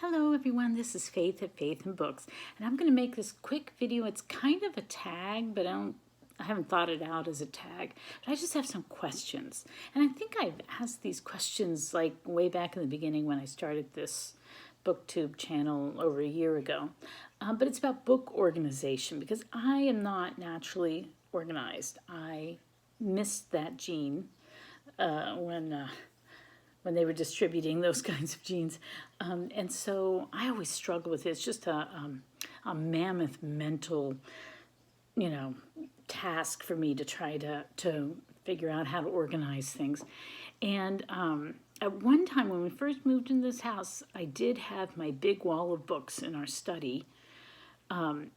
Hello everyone, this is Faith at Faith and Books, and I'm going to make this quick video. It's kind of a tag, but I haven't thought it out as a tag, but I just have some questions. And I think I've asked these questions like way back in the beginning when I started this booktube channel over a year ago. But it's about book organization because I am not naturally organized. I missed that gene when they were distributing those kinds of genes. And so I always struggle with it. It's just a mammoth mental, task for me to try to figure out how to organize things. And at one time when we first moved into this house, I did have my big wall of books in our study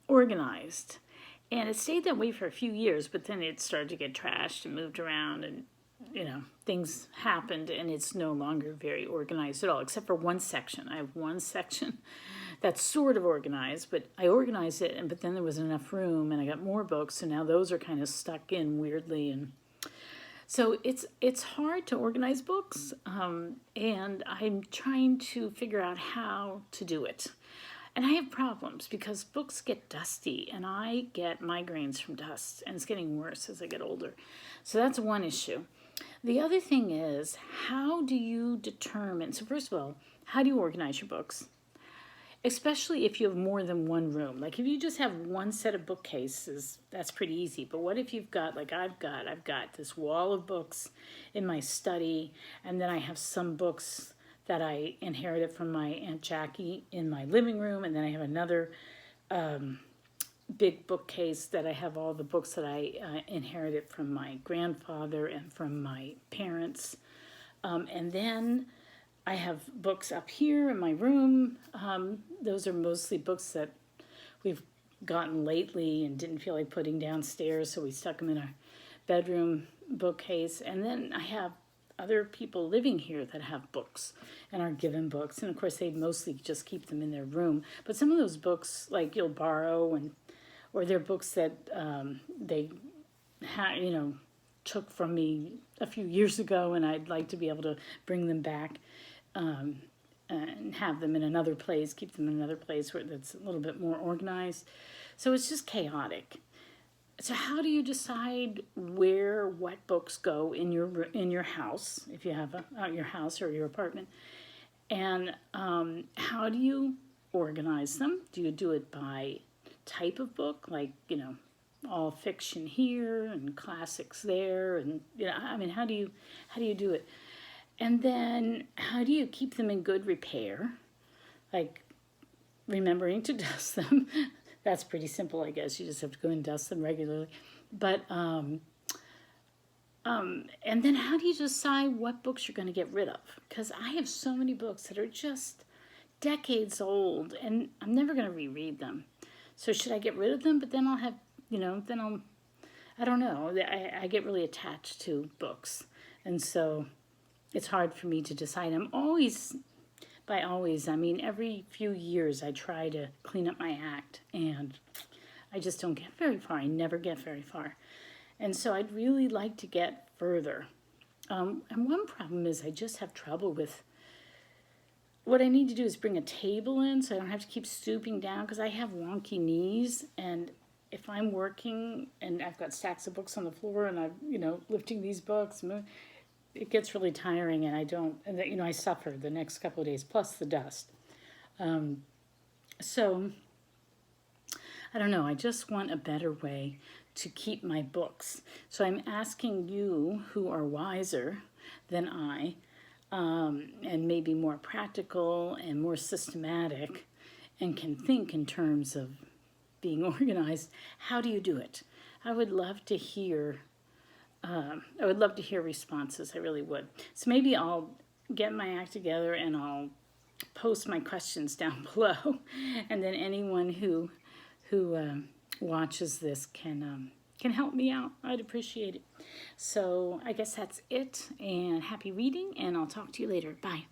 organized. And it stayed that way for a few years, but then it started to get trashed and moved around and things happened and it's no longer very organized at all, except for one section. I have one section that's sort of organized, but I organized it, but then there wasn't enough room and I got more books, so now those are kind of stuck in weirdly. And so it's hard to organize books, and I'm trying to figure out how to do it. And I have problems because books get dusty and I get migraines from dust, and it's getting worse as I get older. So that's one issue. The other thing is, how do you determine, so first of all, how do you organize your books? Especially if you have more than one room. Like if you just have one set of bookcases, that's pretty easy. But what if you've got, like I've got this wall of books in my study, and then I have some books that I inherited from my Aunt Jackie in my living room, and then I have another big bookcase that I have all the books that I inherited from my grandfather and from my parents. And then I have books up here in my room. Those are mostly books that we've gotten lately and didn't feel like putting downstairs, so we stuck them in our bedroom bookcase. And then I have other people living here that have books and are given books. And of course, they mostly just keep them in their room. But some of those books, like you'll borrow, or they're books that they took from me a few years ago, and I'd like to be able to bring them back and have them in another place, keep them in another place where that's a little bit more organized. So it's just chaotic. So how do you decide what books go in your house, if you have your house or your apartment? And how do you organize them? Do you do it by type of book, like, all fiction here and classics there, and how do you do it? And then how do you keep them in good repair, like remembering to dust them? That's pretty simple, I guess. You just have to go and dust them regularly. But and then how do you decide what books you're going to get rid of? Because I have so many books that are just decades old and I'm never going to reread them. So should I get rid of them? But then I'll have, I don't know. I get really attached to books. And so it's hard for me to decide. By always, I mean every few years I try to clean up my act, and I just don't get very far. I never get very far. And so I'd really like to get further. And one problem is I just have trouble with, what I need to do is bring a table in so I don't have to keep stooping down, because I have wonky knees, and if I'm working and I've got stacks of books on the floor and I'm, lifting these books, it gets really tiring, and I suffer the next couple of days, plus the dust. So, I don't know, I just want a better way to keep my books. So I'm asking you, who are wiser than I, and maybe more practical and more systematic, and can think in terms of being organized, how do you do it? I would love to hear responses. I really would. So maybe I'll get my act together and I'll post my questions down below, and then anyone who watches this can help me out. I'd appreciate it. So I guess that's it, and happy reading, and I'll talk to you later. Bye.